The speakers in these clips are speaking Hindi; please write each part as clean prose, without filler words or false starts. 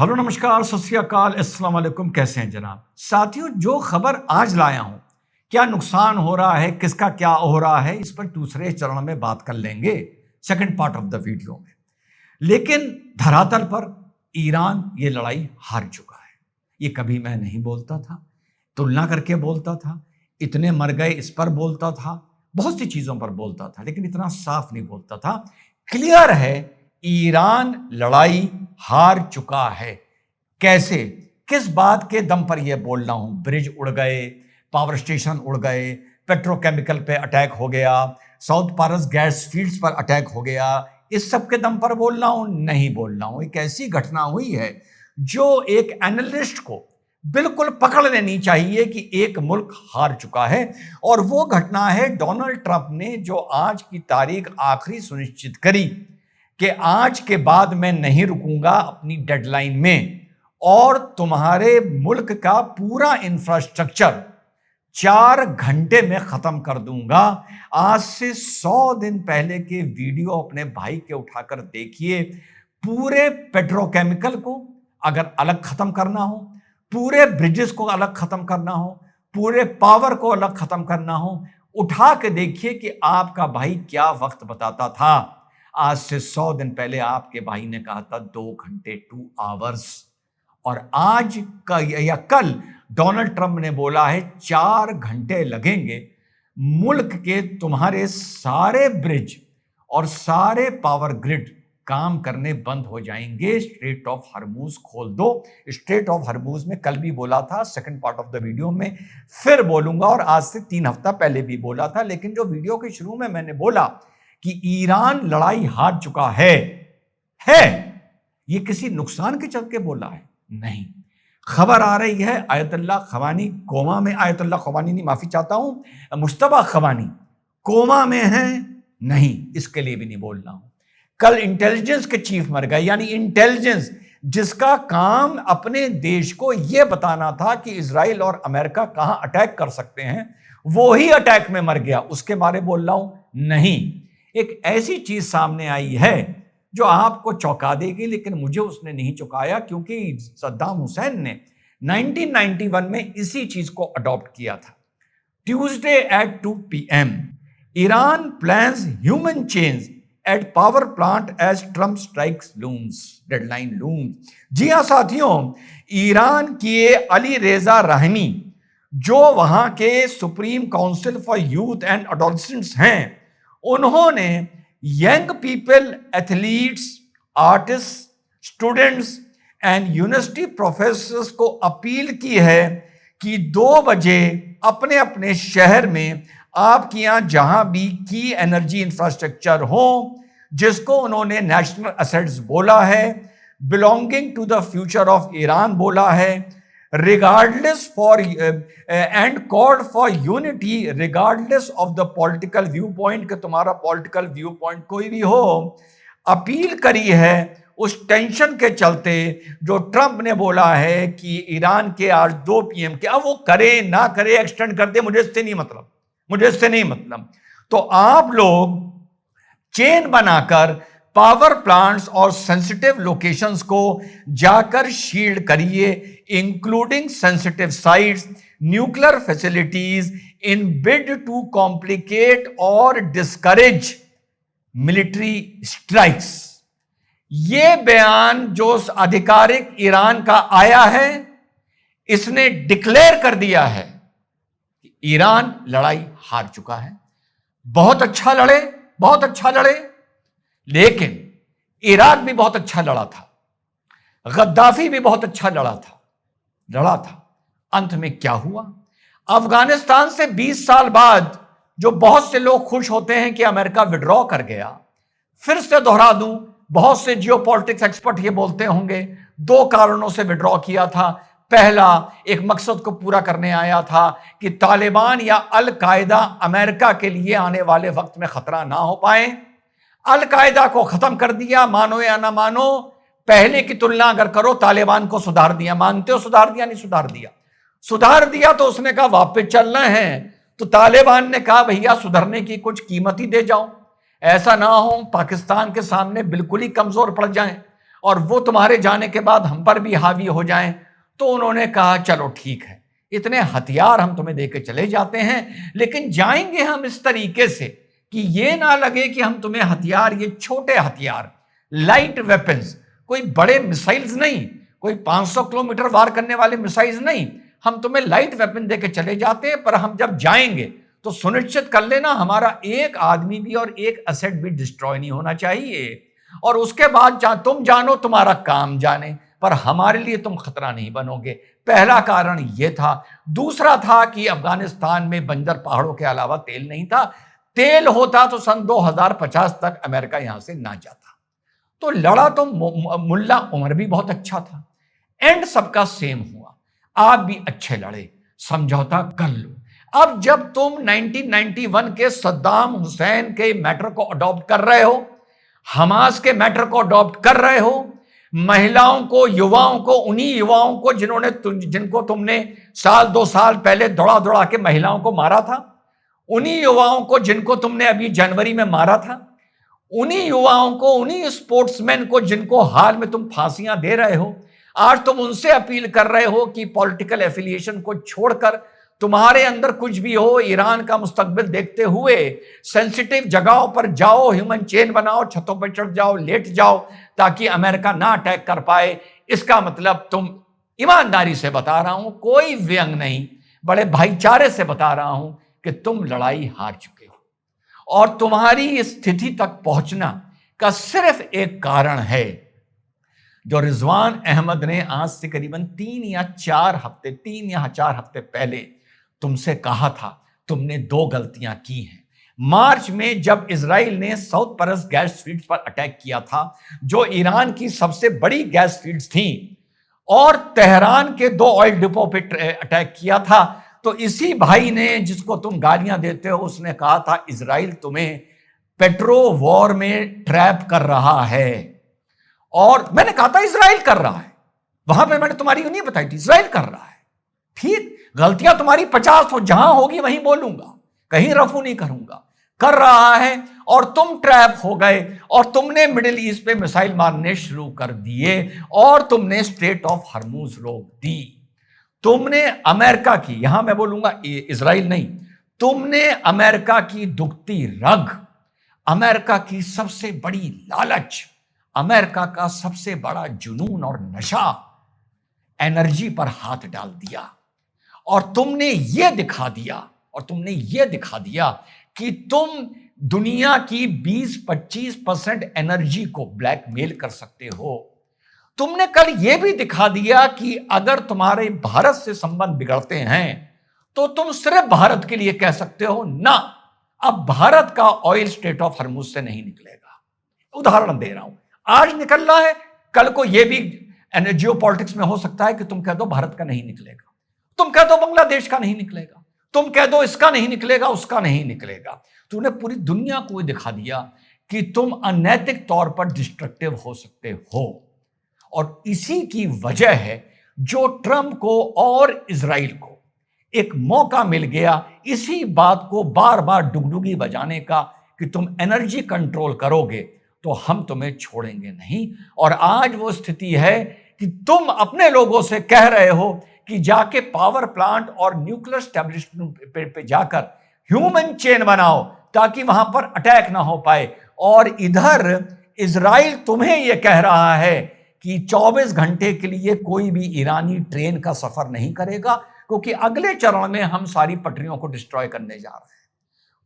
हेलो नमस्कार सत श्री अकाल अस्सलाम वालेकुम। कैसे हैं जनाब? साथियों, जो खबर आज लाया हूं, क्या नुकसान हो रहा है, किसका क्या हो रहा है, इस पर दूसरे चरण में बात कर लेंगे second part of the video में। लेकिन धरातल पर ईरान ये लड़ाई हार चुका है। ये कभी मैं नहीं बोलता था, तुलना करके बोलता था, इतने मर गए इस पर बोलता था, बहुत सी चीजों पर बोलता था, लेकिन इतना साफ नहीं बोलता था। क्लियर है, ईरान लड़ाई हार चुका है। कैसे, किस बात के दम पर यह बोल रहा हूं? ब्रिज उड़ गए, पावर स्टेशन उड़ गए, पेट्रोकेमिकल पे अटैक हो गया, साउथ पारस गैस फील्ड्स पर अटैक हो गया, इस सब के दम पर बोल रहा हूं? नहीं बोल रहा हूं। एक ऐसी घटना हुई है जो एक एनालिस्ट को बिल्कुल पकड़ लेनी चाहिए कि एक मुल्क हार चुका है। और वो घटना है डोनाल्ड ट्रंप ने जो आज की तारीख आखिरी सुनिश्चित करी कि आज के बाद मैं नहीं रुकूंगा अपनी डेडलाइन में और तुम्हारे मुल्क का पूरा इंफ्रास्ट्रक्चर 4 घंटे में खत्म कर दूंगा। आज से 100 दिन पहले के वीडियो अपने भाई के उठाकर देखिए। पूरे पेट्रोकेमिकल को अगर अलग खत्म करना हो, पूरे ब्रिजेस को अलग खत्म करना हो, पूरे पावर को अलग खत्म करना हो, उठा के देखिए कि आपका भाई क्या वक्त बताता था। आज से 100 दिन पहले आपके भाई ने कहा था 2 घंटे, 2 आवर्स, और आज का या कल डोनाल्ड ट्रंप ने बोला है 4 घंटे लगेंगे। मुल्क के तुम्हारे सारे ब्रिज और सारे पावर ग्रिड काम करने बंद हो जाएंगे। स्ट्रेट ऑफ हरमूज खोल दो। स्ट्रेट ऑफ हरमूज में कल भी बोला था, second part of the video में फिर बोलूंगा, और आज से 3 हफ्ता पहले भी बोला था। लेकिन जो वीडियो के शुरू में मैंने बोला कि ईरान लड़ाई हार चुका है, ये किसी नुकसान के चलते बोला है? नहीं। खबर आ रही है आयतुल्लाह खमानी कोमा में, आयतुल्लाह खमानी नहीं, माफी चाहता हूं, मुश्तबा खमानी कोमा में है। नहीं, इसके लिए भी नहीं बोल रहा हूं। कल इंटेलिजेंस के चीफ मर गए, यानी इंटेलिजेंस जिसका काम अपने देश को यह बताना था कि इजराइल और अमेरिका कहां अटैक कर सकते हैं, वो ही अटैक में मर गया। उसके बारे बोल रहा हूं? नहीं। एक ऐसी चीज सामने आई है जो आपको चौंका देगी, लेकिन मुझे उसने नहीं चौंकाया, क्योंकि सद्दाम हुसैन ने 1991 में इसी चीज को अडॉप्ट किया था। Tuesday at 2 PM Iran plans human change at power plant as Trump strikes looms, deadline looms. जी हां साथियों, ईरान के अली रेजा रहमी जो वहां के supreme council for youth and adolescents हैं, उन्होंने young people, athletes, artist, students and university professors को अपील की है कि 2 बजे अपने अपने शहर में आपके यहां जहां भी की एनर्जी इंफ्रास्ट्रक्चर हो, जिसको उन्होंने नेशनल एसेट्स बोला है, belonging to the future of Iran बोला है, regardless for and called for unity regardless of the political viewpoint, कि तुम्हारा पॉलिटिकल व्यू पॉइंट कोई भी हो, अपील करी है उस टेंशन के चलते जो ट्रंप ने बोला है कि ईरान के आज 2 PM के, अब वो करे ना करे, एक्सटेंड कर दे, मुझे इससे नहीं मतलब। तो आप लोग चेन बनाकर पावर प्लांट्स और सेंसिटिव लोकेशंस को जाकर शील्ड करिए, including sensitive sites, nuclear facilities, in bid to complicate और डिस्करेज मिलिट्री स्ट्राइक्स। यह बयान जो आधिकारिक ईरान का आया है, इसने डिक्लेयर कर दिया है कि ईरान लड़ाई हार चुका है। बहुत अच्छा लड़े, लेकिन इराक भी बहुत अच्छा लड़ा था, गद्दाफी भी बहुत अच्छा लड़ा था। अंत में क्या हुआ? अफगानिस्तान से 20 साल बाद जो बहुत से लोग खुश होते हैं कि अमेरिका विड्रॉ कर गया, फिर से दोहरा दूं, बहुत से जियोपॉलिटिक्स एक्सपर्ट ये बोलते होंगे 2 कारणों से विड्रॉ किया था। पहला, एक मकसद को पूरा करने आया था कि तालिबान या अल कायदा अमेरिका के लिए आने वाले वक्त में खतरा ना हो पाए। अल कायदा को खत्म कर दिया, मानो या ना मानो। पहले की तुलना अगर करो, तालिबान को सुधार दिया। मानते हो सुधार दिया? नहीं सुधार दिया तो उसने कहा वापस चलना है, तो तालिबान ने कहा भैया सुधरने की कुछ कीमत ही दे जाओ, ऐसा ना हो पाकिस्तान के सामने बिल्कुल ही कमजोर पड़ जाएं। और वो तुम्हारे जाने के बाद हम पर भी हावी हो जाएं, तो उन्होंने कहा चलो ठीक है, इतने हथियार हम तुम्हें देके चले जाते हैं, लेकिन जाएंगे हम इस तरीके से कि ये ना लगे कि हम तुम्हें हथियार, ये छोटे हथियार, लाइट वेपन्स, कोई बड़े मिसाइल्स नहीं, कोई 500 किलोमीटर वार करने वाले मिसाइल्स नहीं, हम तुम्हें लाइट वेपन देके चले जाते हैं, पर हम जब जाएंगे तो सुनिश्चित कर लेना हमारा एक आदमी भी और एक असेट भी डिस्ट्रॉय नहीं होना चाहिए, और उसके बाद तुम जानो तुम्हारा काम जाने, पर हमारे लिए तुम खतरा नहीं बनोगे। पहला कारण यह था। दूसरा था कि अफगानिस्तान में बंजर पहाड़ों के अलावा तेल नहीं था। तेल होता तो सन 2050 तक अमेरिका यहां से ना जाता। तो लड़ा तो मुल्ला उमर भी बहुत अच्छा था, एंड सबका सेम हुआ, आप भी अच्छे लड़े, समझौता कर लो। अब जब तुम 1991 के सद्दाम हुसैन के मैटर को अडॉप्ट कर रहे हो, हमास के मैटर को अडॉप्ट कर रहे हो, महिलाओं को, युवाओं को, उन्हीं युवाओं को जिनको तुमने साल 2 साल पहले दौड़ा दौड़ा के महिलाओं को मारा था, उन्हीं युवाओं को जिनको तुमने अभी जनवरी में मारा था, उन्हीं युवाओं को, उन्हीं स्पोर्ट्समैन को जिनको हाल में तुम फांसियां दे रहे हो, आज तुम उनसे अपील कर रहे हो कि पॉलिटिकल एफिलिएशन को छोड़कर तुम्हारे अंदर कुछ भी हो, ईरान का मुस्तकबिल देखते हुए सेंसिटिव जगहों पर जाओ, ह्यूमन चेन बनाओ, छतों पर चढ़ जाओ, लेट जाओ, ताकि अमेरिका ना अटैक कर पाए। इसका मतलब तुम, ईमानदारी से बता रहा हूं, कोई व्यंग नहीं, बड़े भाईचारे से बता रहा हूं कि तुम लड़ाई हार चुके हो, और तुम्हारी इस स्थिति तक पहुंचना का सिर्फ एक कारण है जो रिजवान अहमद ने आज से करीबन 3 या 4 हफ्ते पहले तुमसे कहा था। तुमने 2 गलतियां की हैं। मार्च में जब इजराइल ने साउथ परस गैस फील्ड्स पर अटैक किया था, जो ईरान की सबसे बड़ी गैस फील्ड्स थी, और तेहरान के 2 ऑयल डिपो पे अटैक किया था, तो इसी भाई ने, जिसको तुम गालियां देते हो, उसने कहा था इजराइल तुम्हें पेट्रो वॉर में ट्रैप कर रहा है। और मैंने कहा था इजराइल कर रहा है, वहां पे मैंने तुम्हारी नहीं बताई थी, इजराइल कर रहा है। ठीक, गलतियां तुम्हारी 50 हो, जहां होगी वहीं बोलूंगा, कहीं रफू नहीं करूंगा। कर रहा है, और तुम ट्रैप हो गए, और तुमने मिडिल ईस्ट पे मिसाइल मारने शुरू कर दिए, और तुमने स्ट्रेट ऑफ हर्मुज रोक दी। तुमने अमेरिका की, यहां मैं बोलूंगा इजराइल नहीं, तुमने अमेरिका की दुखती रग, अमेरिका की सबसे बड़ी लालच, अमेरिका का सबसे बड़ा जुनून और नशा, एनर्जी पर हाथ डाल दिया, और तुमने यह दिखा दिया कि तुम दुनिया की 20-25% एनर्जी को ब्लैकमेल कर सकते हो। तुमने कल यह भी दिखा दिया कि अगर तुम्हारे भारत से संबंध बिगड़ते हैं तो तुम सिर्फ भारत के लिए कह सकते हो ना, अब भारत का ऑयल स्ट्रेट ऑफ हर्मुज से नहीं निकलेगा। उदाहरण दे रहा हूं, आज निकल रहा है, कल को यह भी जियो पॉलिटिक्स में हो सकता है कि तुम कह दो भारत का नहीं निकलेगा, तुम कह दो बांग्लादेश का नहीं निकलेगा, तुम कह दो इसका नहीं निकलेगा, उसका नहीं निकलेगा। तूने पूरी दुनिया को दिखा दिया कि तुम अनैतिक तौर पर डिस्ट्रक्टिव हो सकते हो, और इसी की वजह है जो ट्रंप को और इजराइल को एक मौका मिल गया इसी बात को बार बार डुगडुगी बजाने का कि तुम एनर्जी कंट्रोल करोगे तो हम तुम्हें छोड़ेंगे नहीं। और आज वो स्थिति है कि तुम अपने लोगों से कह रहे हो कि जाके पावर प्लांट और न्यूक्लियर स्टैब्लिशमेंट पे जाकर ह्यूमन चेन बनाओ ताकि वहां पर अटैक ना हो पाए, और इधर इजराइल तुम्हें यह कह रहा है कि 24 घंटे के लिए कोई भी ईरानी ट्रेन का सफर नहीं करेगा, क्योंकि अगले चरण में हम सारी पटरियों को डिस्ट्रॉय करने जा रहे हैं।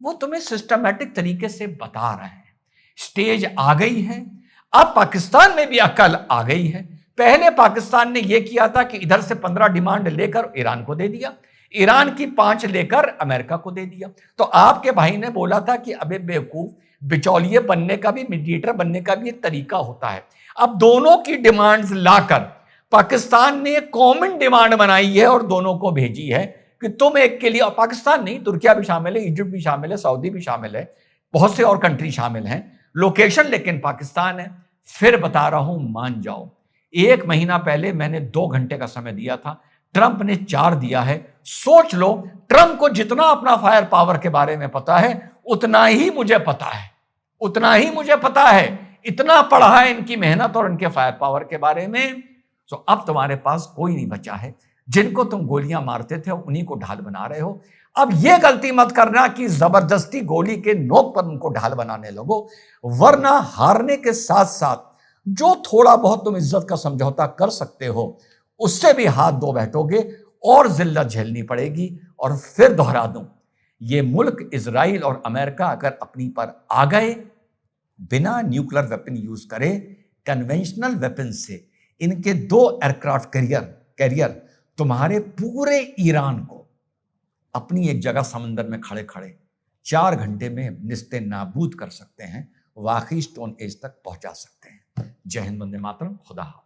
वो तुम्हें सिस्टमैटिक तरीके से बता रहे हैं। स्टेज आ गई है, अब पाकिस्तान में भी अकल आ गई है। पहले पाकिस्तान ने यह किया था कि इधर से 15 डिमांड लेकर ईरान को दे दिया, ईरान की 5 लेकर अमेरिका को दे दिया। तो आपके भाई ने बोला था कि अबे बेवकूफ, बिचौलिए बनने का भी, मीडिएटर बनने का भी एक तरीका होता है। अब दोनों की डिमांड्स लाकर पाकिस्तान ने कॉमन डिमांड बनाई है और दोनों को भेजी है कि तुम एक के लिए, और पाकिस्तान नहीं, तुर्किया भी शामिल है, इजिप्ट भी शामिल है, सऊदी भी शामिल है, बहुत से और कंट्री शामिल हैं, लोकेशन लेकिन पाकिस्तान है। फिर बता रहा हूं, मान जाओ, 1 महीना पहले मैंने 2 घंटे का समय दिया था, ट्रंप ने 4 दिया है। सोच लो, ट्रंप को जितना अपना फायर पावर के बारे में पता है उतना ही मुझे पता है, इतना पढ़ा है इनकी मेहनत और इनके फायर पावर के बारे में। तो अब तुम्हारे पास कोई नहीं बचा है। जिनको तुम गोलियां मारते थे उन्हीं को ढाल बना रहे हो। अब यह गलती मत करना कि जबरदस्ती गोली के नोक पर उनको ढाल बनाने लगो, वरना हारने के साथ साथ जो थोड़ा बहुत तुम इज्जत का समझौता कर सकते हो उससे भी हाथ धो बैठोगे और जिल्लत झेलनी पड़ेगी। और फिर दोहरा दूं, ये मुल्क इजराइल और अमेरिका अगर अपनी पर आ गए, बिना न्यूक्लियर वेपन यूज करे, कन्वेंशनल वेपन से इनके 2 एयरक्राफ्ट कैरियर तुम्हारे पूरे ईरान को अपनी एक जगह समंदर में खड़े खड़े 4 घंटे में निस्ते नाबूद कर सकते हैं, वाकई स्टोन एज तक पहुंचा सकते हैं। जय हिंद, वंदे मातरम, खुदा हाफिज।